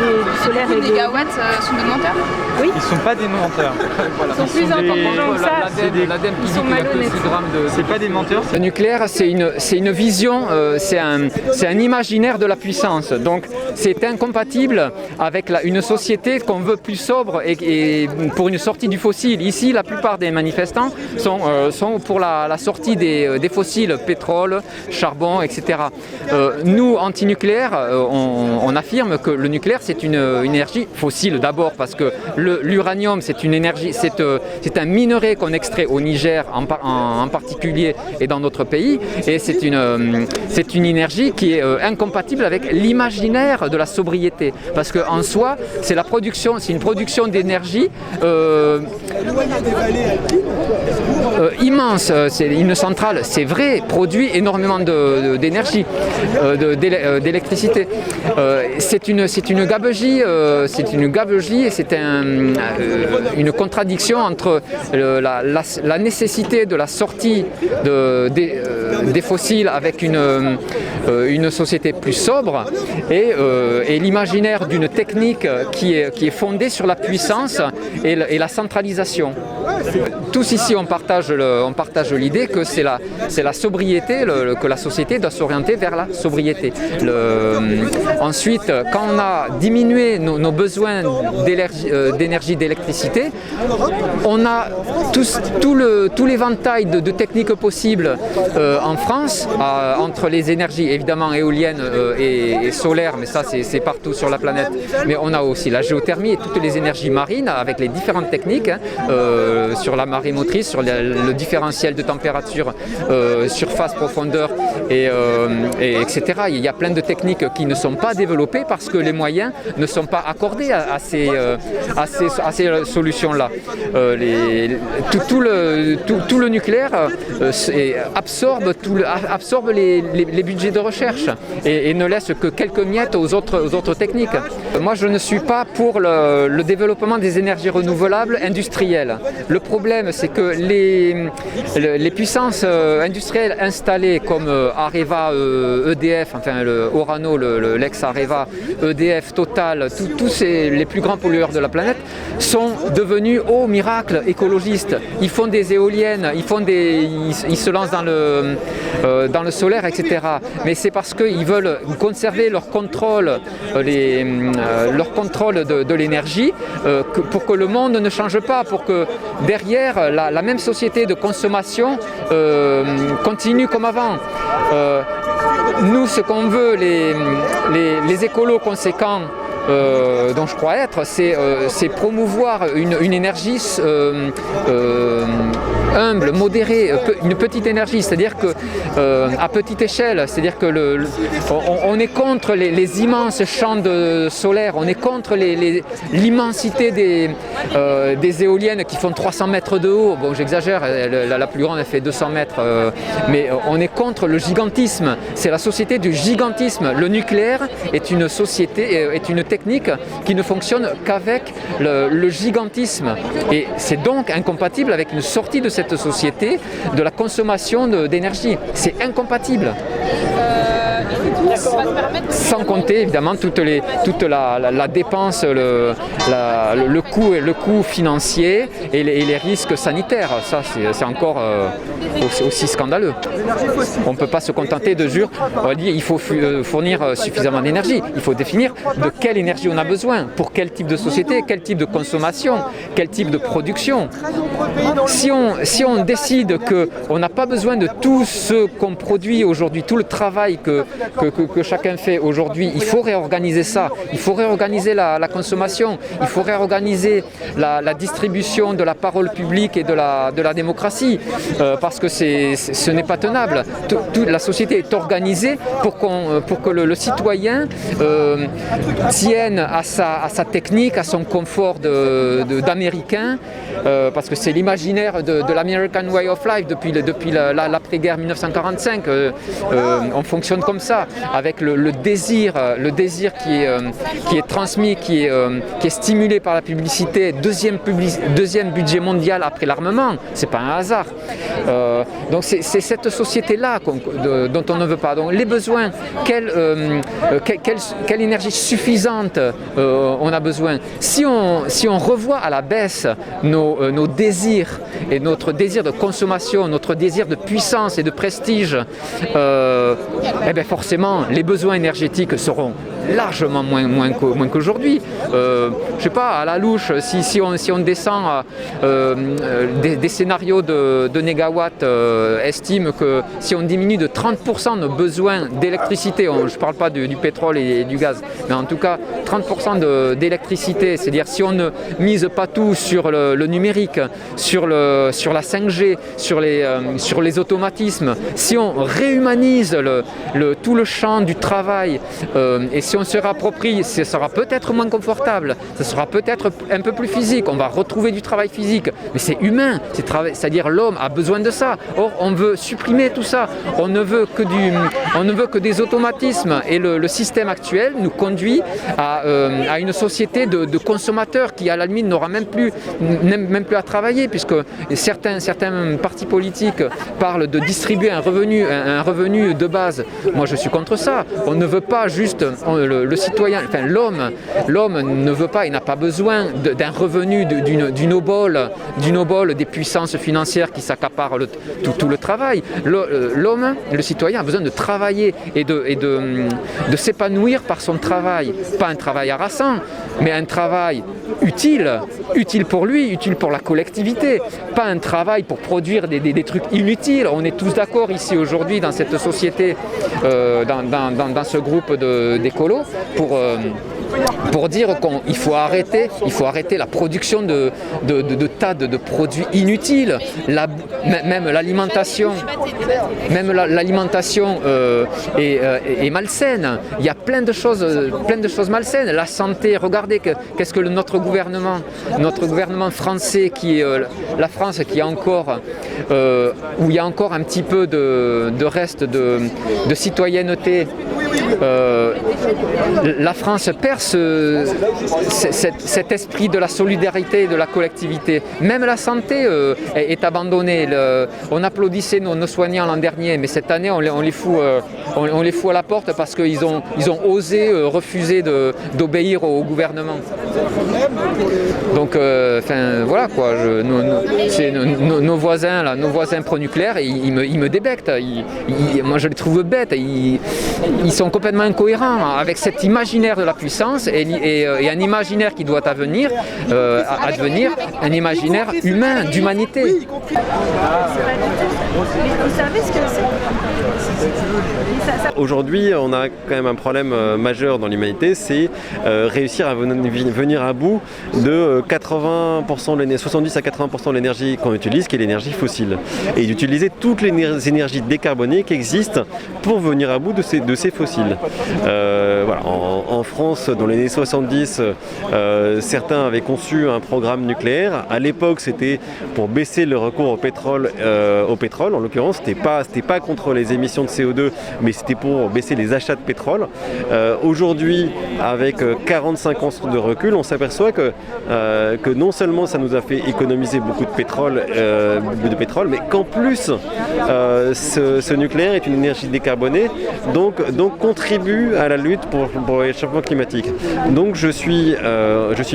du solaire et Les gigawatts sont des menteurs? Oui. Ils sont pas des menteurs. Ils sont plus intelligents que ça. L'ADEME Ils qui dit sont qu'il y a que malhonnêtes. 6 grammes de... C'est pas des menteurs. Le nucléaire, c'est une vision, c'est un imaginaire de la puissance. Donc c'est incompatible avec une société qu'on veut plus sobre et pour une sortie du fossile. Ici, la plupart des manifestants sont pour la sortie des fossiles, pétrole, charbon, etc. Nous, antinucléaires, on affirme que le nucléaire, c'est une énergie fossile d'abord parce que l'uranium, c'est une énergie, c'est un minerai qu'on extrait au Niger en particulier et dans notre pays, et c'est une énergie qui est incompatible avec l'imaginaire de la sobriété, parce qu'en soi, c'est une production d'énergie immense. Une centrale, c'est vrai, produit énormément d'énergie, d'électricité. C'est une gabegie, et c'est une contradiction entre la nécessité de la sortie des fossiles avec une société plus sobre et l'imaginaire d'une technique qui est fondée sur la puissance et la centralisation. Tous ici on partage l'idée que c'est la sobriété, que la société doit s'orienter vers la sobriété. Ensuite, quand on a diminué nos besoins d'énergie, d'électricité, on a tout l'éventail de techniques possibles en France, entre les énergies évidemment éoliennes et solaires, mais ça c'est partout sur la planète, mais on a aussi la géothermie et toutes les énergies marines avec les différentes techniques, sur la marée motrice, sur le différentiel de température, surface, profondeur, etc. Il y a plein de techniques qui ne sont pas développées parce que les moyens ne sont pas accordés à ces solutions-là. Tout le nucléaire absorbe les budgets de recherche et ne laisse que quelques miettes aux autres techniques. Moi, je ne suis pas pour le développement des énergies renouvelables industrielles. Le problème, c'est que les puissances industrielles installées comme Areva, EDF, enfin le Orano, l'ex-Areva, EDF, Total, tous les plus grands pollueurs de la planète sont devenus, oh miracle, écologistes. Ils font des éoliennes, ils se lancent dans le solaire, etc. Mais c'est parce qu'ils veulent conserver leur contrôle, de l'énergie, pour que le monde ne change pas, pour que derrière la même société de consommation continue comme avant. Nous, ce qu'on veut, les écolos conséquents, dont je crois être, c'est promouvoir une énergie humble, modérée, une petite énergie, c'est-à-dire que à petite échelle, c'est-à-dire que on est contre les immenses champs solaires, on est contre l'immensité des éoliennes qui font 300 mètres de haut. Bon, j'exagère, la plus grande elle fait 200 mètres, mais on est contre le gigantisme. C'est la société du gigantisme. Le nucléaire est une technique qui ne fonctionne qu'avec le gigantisme. Et c'est donc incompatible avec une sortie de cette société de la consommation d'énergie. C'est incompatible. Sans compter évidemment toute la dépense, le coût financier et les risques sanitaires. Ça c'est encore aussi scandaleux. On ne peut pas se contenter de dire il faut fournir suffisamment d'énergie. Il faut définir de quelle énergie on a besoin, pour quel type de société, quel type de consommation, quel type de production. Si on décide qu'on n'a pas besoin de tout ce qu'on produit aujourd'hui, tout le travail que chacun fait aujourd'hui, il faut réorganiser ça, il faut réorganiser la consommation, il faut réorganiser la distribution de la parole publique et de la démocratie, parce que ce n'est pas tenable. La société est organisée pour que le citoyen tienne à sa technique, à son confort d'américain, parce que c'est l'imaginaire de l'American Way of Life depuis l'après-guerre 1945. On fonctionne comme ça, avec le désir qui est transmis, qui est stimulé par la publicité, deuxième budget mondial après l'armement, c'est pas un hasard. Donc c'est cette société-là dont on ne veut pas. Donc les besoins, quelle énergie suffisante on a besoin. Si on revoit à la baisse nos désirs et notre désir de consommation, notre désir de puissance et de prestige, forcément les besoins énergétiques seront largement moins qu'aujourd'hui. Je sais pas, à la louche, si on descend des scénarios de négawatts estiment que si on diminue de 30% nos besoins d'électricité, je ne parle pas du pétrole et du gaz, mais en tout cas 30% d'électricité, c'est-à-dire si on ne mise pas tout sur le numérique, sur la 5G, sur les automatismes, si on réhumanise tout le champ du travail et si on se réapproprie, ce sera peut-être moins confortable, ce sera peut-être un peu plus physique, on va retrouver du travail physique, mais c'est humain, c'est-à-dire l'homme a besoin de ça. Or, on veut supprimer tout ça, on ne veut que des automatismes et le système actuel nous conduit à une société de consommateurs qui à la limite n'aura même plus à travailler, puisque certains partis politiques parlent de distribuer un revenu de base. Moi je suis contre ça. On ne veut pas juste le citoyen, enfin l'homme ne veut pas, il n'a pas besoin d'un revenu d'une obole des puissances financières qui s'accaparent tout le travail. L'homme, le citoyen a besoin de travailler et de s'épanouir par son travail. Pas un travail harassant, mais un travail utile pour lui, utile pour la collectivité. Pas un travail pour produire des trucs inutiles. On est tous d'accord ici aujourd'hui dans cette société, dans ce groupe d'écolos, pour dire qu'il faut arrêter la production de tas de produits inutiles. Même l'alimentation est malsaine. Il y a plein de choses malsaines. La santé, regardez qu'est-ce que notre gouvernement français, qui est la France, qui a encore où il y a encore un petit peu de reste de citoyenneté. La France perd cet esprit de la solidarité et de la collectivité. Même la santé est abandonnée. On applaudissait nos soignants l'an dernier, mais cette année on les fout à la porte parce qu'ils ont osé refuser d'obéir au gouvernement. Donc voilà quoi. Nos voisins pro-nucléaires, ils me débectent. Moi je les trouve bêtes. Ils sont complètement incohérents avec cet imaginaire de la puissance et un imaginaire qui doit advenir, un imaginaire humain, d'humanité. Vous savez ce que c'est ? Aujourd'hui, on a quand même un problème majeur dans l'humanité, c'est réussir à venir à bout de 70 à 80% de l'énergie qu'on utilise, qui est l'énergie fossile, et d'utiliser toutes les énergies décarbonées qui existent pour venir à bout de ces fossiles. Voilà. En France, dans les années 70, certains avaient conçu un programme nucléaire. À l'époque, c'était pour baisser le recours au pétrole. En l'occurrence, c'était pas contre les émissions de CO2, mais c'était pour baisser les achats de pétrole. Aujourd'hui, avec 45 ans de recul, on s'aperçoit que non seulement ça nous a fait économiser beaucoup de pétrole, mais qu'en plus, ce nucléaire est une énergie décarbonée, donc contribue à la lutte pour le réchauffement climatique. Donc je suis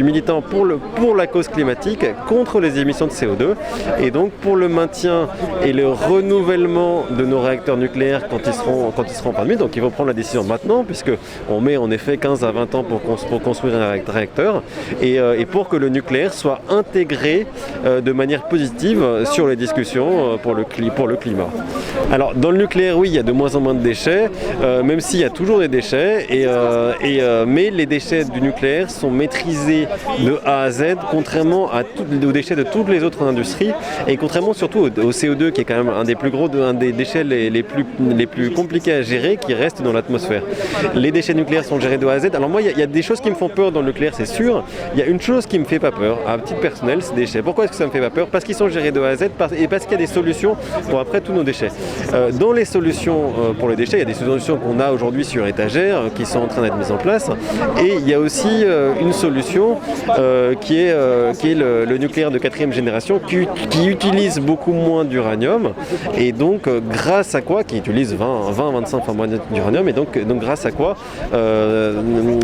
militant pour la cause climatique, contre les émissions de CO2, et donc pour le maintien et le renouvellement de nos réacteurs nucléaires quand ils seront en fin de vie. Donc il faut prendre la décision maintenant, puisqu'on met en effet 15 à 20 ans pour construire un réacteur, et pour que le nucléaire soit intégré de manière positive sur les discussions pour le climat. Alors dans le nucléaire, oui, il y a de moins en moins de déchets, même s'il y a toujours des déchets, mais les déchets du nucléaire sont maîtrisés de A à Z, contrairement aux déchets de toutes les autres industries, et contrairement surtout au CO2, qui est quand même un des déchets les compliqués à gérer qui restent dans l'atmosphère. Les déchets nucléaires sont gérés de A à Z. Alors moi, il y a des choses qui me font peur dans le nucléaire, c'est sûr. Il y a une chose qui me fait pas peur, à titre personnel, c'est les déchets. Pourquoi est-ce que ça me fait pas peur? Parce qu'ils sont gérés de A à Z et parce qu'il y a des solutions pour après tous nos déchets. Dans les solutions pour les déchets, il y a des solutions qu'on a aujourd'hui sur étagère qui sont en train d'être mises en place. Et il y a aussi une solution qui est le nucléaire de 4e génération qui utilise beaucoup moins d'uranium et donc grâce à quoi, qui utilise 20-25 fois moins d'uranium et donc grâce à quoi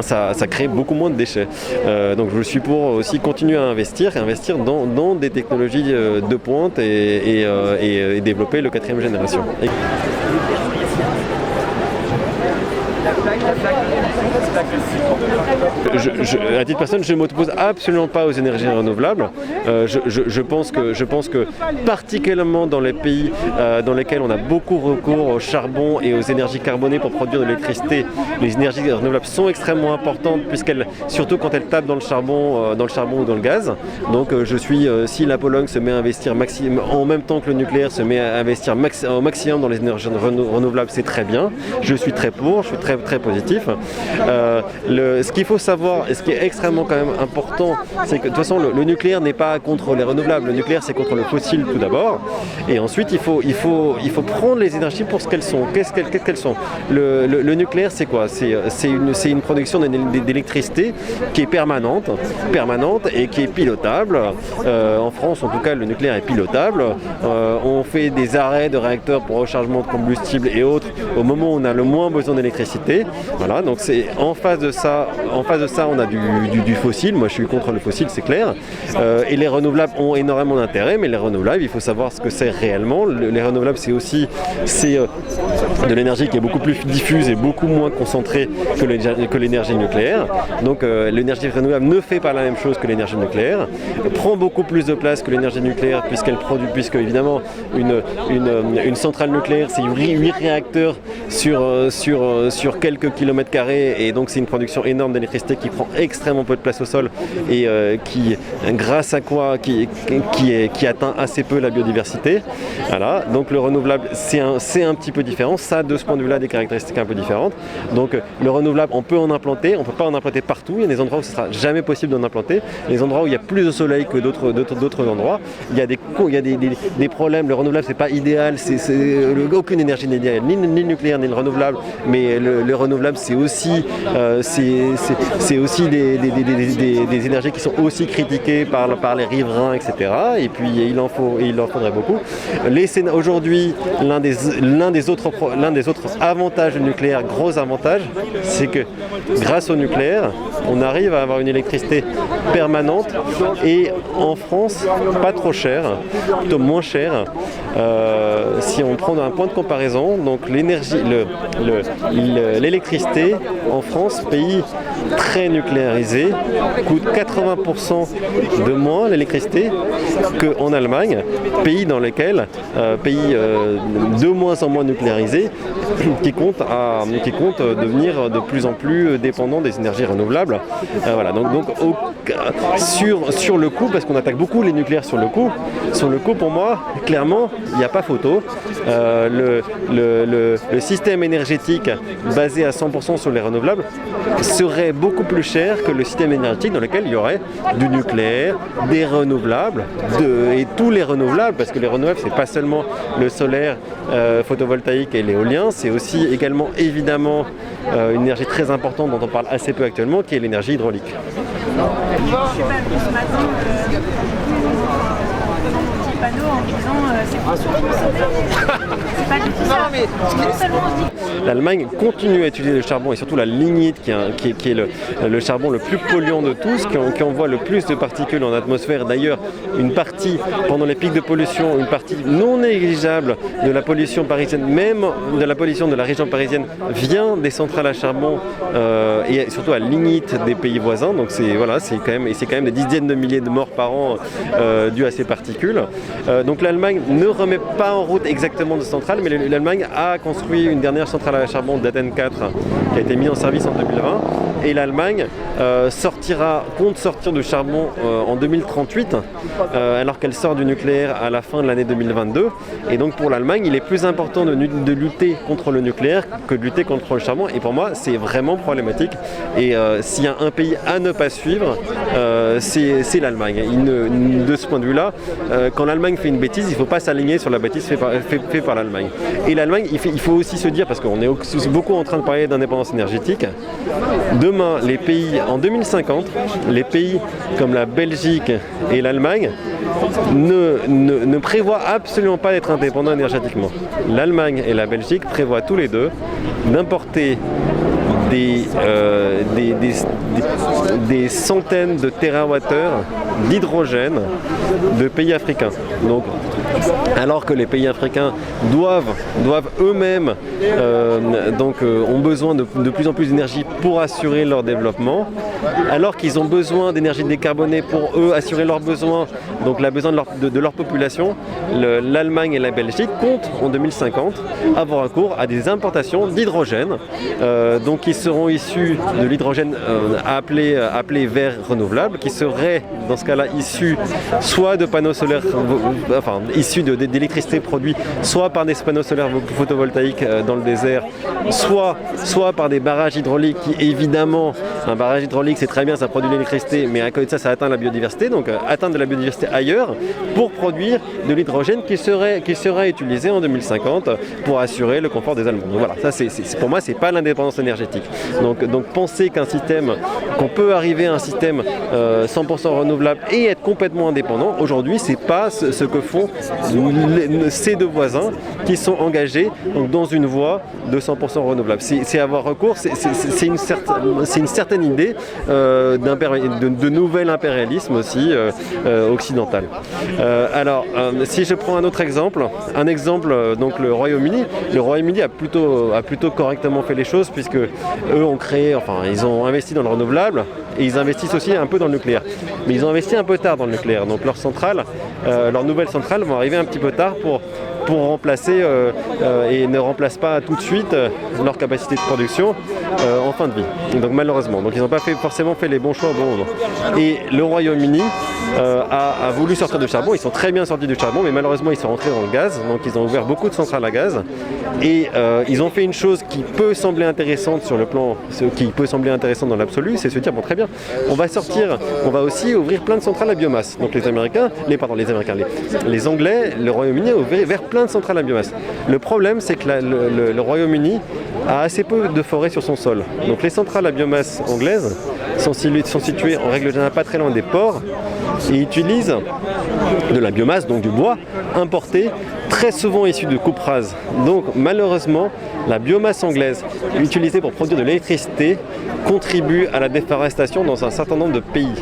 ça crée beaucoup moins de déchets. Donc je suis pour aussi continuer à investir dans des technologies de pointe et développer le 4e génération. À titre personnel, je ne m'oppose absolument pas aux énergies renouvelables. Je pense que particulièrement dans les pays dans lesquels on a beaucoup recours au charbon et aux énergies carbonées pour produire de l'électricité, les énergies renouvelables sont extrêmement importantes surtout quand elles tapent dans le charbon ou dans le gaz. Donc si la Pologne se met à investir en même temps que le nucléaire se met à investir au maximum dans les énergies renouvelables, c'est très bien. Je suis très pour, je suis très positif. Ce qu'il faut savoir et ce qui est extrêmement quand même important, c'est que de toute façon le nucléaire n'est pas contre les renouvelables. Le nucléaire c'est contre le fossile tout d'abord, et ensuite il faut prendre les énergies pour ce qu'elles sont. Qu'est-ce qu'elles sont? Le nucléaire c'est quoi? C'est une production d'électricité qui est permanente et qui est pilotable. En France en tout cas le nucléaire est pilotable. On fait des arrêts de réacteurs pour rechargement de combustible et autres au moment où on a le moins besoin d'électricité. Voilà, donc c'est en face de ça on a du fossile. Moi je suis contre le fossile, c'est clair. Et les renouvelables ont énormément d'intérêt, mais les renouvelables, il faut savoir ce que c'est réellement. Les renouvelables c'est de l'énergie qui est beaucoup plus diffuse et beaucoup moins concentrée que l'énergie nucléaire. Donc l'énergie renouvelable ne fait pas la même chose que l'énergie nucléaire, prend beaucoup plus de place que l'énergie nucléaire puisque évidemment une centrale nucléaire c'est 8 réacteurs sur quelques kilomètres carrés, et donc c'est une production énorme d'électricité qui prend extrêmement peu de place au sol et grâce à quoi qui atteint assez peu la biodiversité. Voilà, donc le renouvelable c'est un petit peu différent, ça a de ce point de vue là des caractéristiques un peu différentes. Donc le renouvelable on peut en implanter, on peut pas en implanter partout, il y a des endroits où ce sera jamais possible d'en implanter, les endroits où il y a plus de soleil que d'autres endroits, il y a des problèmes. Le renouvelable c'est pas idéal, aucune énergie n'est idéale, ni le nucléaire ni le renouvelable, mais le renouvelable c'est aussi des énergies qui sont aussi critiquées par les riverains, etc. Et puis il en faudrait beaucoup. Aujourd'hui, l'un des autres avantages du nucléaire, gros avantage, c'est que grâce au nucléaire, on arrive à avoir une électricité permanente et en France pas trop chère, plutôt moins chère. Si on prend un point de comparaison, donc l'électricité en France, pays très nucléarisé, coûte 80% de moins l'électricité qu'en Allemagne, pays dans lequel de moins en moins nucléarisé, qui compte devenir de plus en plus dépendant des énergies renouvelables. Voilà, donc sur le coût, parce qu'on attaque beaucoup les nucléaires sur le coût pour moi, clairement, il n'y a pas photo. Le système énergétique basé à 100% sur les renouvelables serait beaucoup plus cher que le système énergétique dans lequel il y aurait du nucléaire, des renouvelables et tous les renouvelables, parce que les renouvelables c'est pas seulement le solaire photovoltaïque et l'éolien, c'est aussi également évidemment une énergie très importante dont on parle assez peu actuellement, qui est l'énergie hydraulique. Panneau en disant c'est pour surconsommer. C'est pas du tout ça. Non, mais l'Allemagne continue à utiliser le charbon et surtout la lignite qui est le charbon le plus polluant de tous, qui envoie le plus de particules en atmosphère. D'ailleurs, une partie, pendant les pics de pollution, une partie non négligeable de la pollution parisienne, même de la pollution de la région parisienne, vient des centrales à charbon et surtout à lignite des pays voisins. Donc c'est quand même des dizaines de milliers de morts par an dues à ces particules. Donc l'Allemagne ne remet pas en route exactement de centrale, mais l'Allemagne a construit une dernière centrale à charbon, Datteln 4, qui a été mise en service en 2020. Et l'Allemagne compte sortir du charbon en 2038, alors qu'elle sort du nucléaire à la fin de l'année 2022. Et donc pour l'Allemagne, il est plus important de lutter contre le nucléaire que de lutter contre le charbon. Et pour moi, c'est vraiment problématique. Et s'il y a un pays à ne pas suivre, c'est l'Allemagne. De ce point de vue-là, quand l'Allemagne fait une bêtise, il ne faut pas s'aligner sur la bêtise faite par l'Allemagne. Et l'Allemagne, il faut aussi se dire, parce qu'on est beaucoup en train de parler d'indépendance énergétique, demain, les pays, en 2050, les pays comme la Belgique et l'Allemagne ne prévoient absolument pas d'être indépendants énergétiquement. L'Allemagne et la Belgique prévoient tous les deux d'importer des centaines de térawattheures d'hydrogène de pays africains. Donc, alors que les pays africains doivent eux-mêmes ont besoin de plus en plus d'énergie pour assurer leur développement, alors qu'ils ont besoin d'énergie décarbonée pour eux assurer leurs besoins, donc la besoin de leur population, l'Allemagne et la Belgique comptent en 2050 avoir recours à des importations d'hydrogène, donc qui seront issus de l'hydrogène appelé vert renouvelable, qui serait dans ce cas-là issu soit de panneaux solaires, issu d'électricité produite soit par des panneaux solaires photovoltaïques dans le désert, soit par des barrages hydrauliques qui, évidemment, un barrage hydraulique c'est très bien, ça produit de l'électricité, mais à côté de ça, ça atteint la biodiversité, donc atteindre de la biodiversité ailleurs pour produire de l'hydrogène qui sera utilisé en 2050 pour assurer le confort des Allemands. Donc voilà, ça pour moi c'est pas l'indépendance énergétique. Donc penser qu'on peut arriver à un système 100% renouvelable et être complètement indépendant, aujourd'hui c'est pas ce que font ces deux voisins qui sont engagés donc, dans une voie de 100% renouvelable. C'est avoir recours, c'est une certaine idée de nouvel impérialisme aussi occidental. Alors, si je prends un autre exemple, donc le Royaume-Uni. Le Royaume-Uni a plutôt correctement fait les choses puisque eux ils ont investi dans le renouvelable et ils investissent aussi un peu dans le nucléaire. Mais ils ont investi un peu tard dans le nucléaire, donc leurs nouvelles centrales vont arriver un petit peu tard pour remplacer et ne remplacent pas tout de suite leur capacité de production en fin de vie. Donc malheureusement, ils n'ont pas forcément fait les bons choix au bon moment. Et le Royaume-Uni a voulu sortir du charbon, ils sont très bien sortis du charbon, mais malheureusement ils sont rentrés dans le gaz, donc ils ont ouvert beaucoup de centrales à gaz. Et ils ont fait une chose qui peut sembler intéressante qui peut sembler intéressante dans l'absolu, c'est se dire bon très bien, on va aussi ouvrir plein de centrales à biomasse. Donc les Anglais, le Royaume-Uni a ouvert plein de centrales à biomasse. Le problème c'est que le Royaume-Uni a assez peu de forêt sur son sol. Donc les centrales à biomasse anglaises sont situées en règle générale pas très loin des ports et utilisent de la biomasse, donc du bois, importé, très souvent issu de coupes rases. Donc malheureusement, la biomasse anglaise utilisée pour produire de l'électricité contribue à la déforestation dans un certain nombre de pays.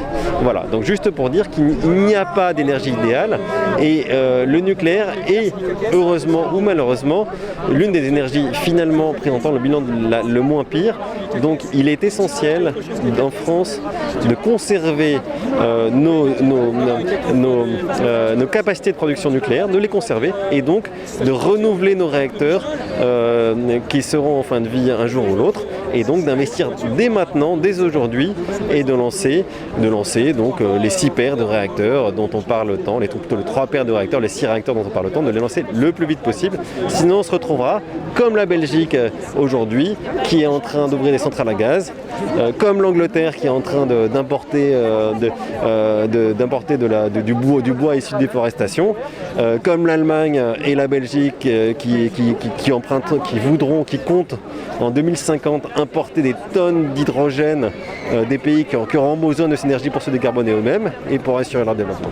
Voilà, donc juste pour dire qu'il n'y a pas d'énergie idéale et le nucléaire est, heureusement ou malheureusement, l'une des énergies finalement présentant le bilan le moins pire. Donc il est essentiel en France de conserver nos capacités de production nucléaire, de les conserver et donc de renouveler nos réacteurs qui seront en fin de vie un jour ou l'autre et donc d'investir dès maintenant, dès aujourd'hui et de lancer donc les 6 paires de réacteurs dont on parle tant, plutôt les 3 paires de réacteurs, les 6 réacteurs dont on parle tant, de les lancer le plus vite possible. Sinon on se retrouvera comme la Belgique aujourd'hui qui est en train d'ouvrir des centrales à gaz, comme l'Angleterre qui est en train d'importer du bois issu de déforestation, comme l'Allemagne et la Belgique qui comptent en 2050 importer des tonnes d'hydrogène des pays qui auront besoin de cette énergie pour se décarboner eux-mêmes et pour assurer leur développement.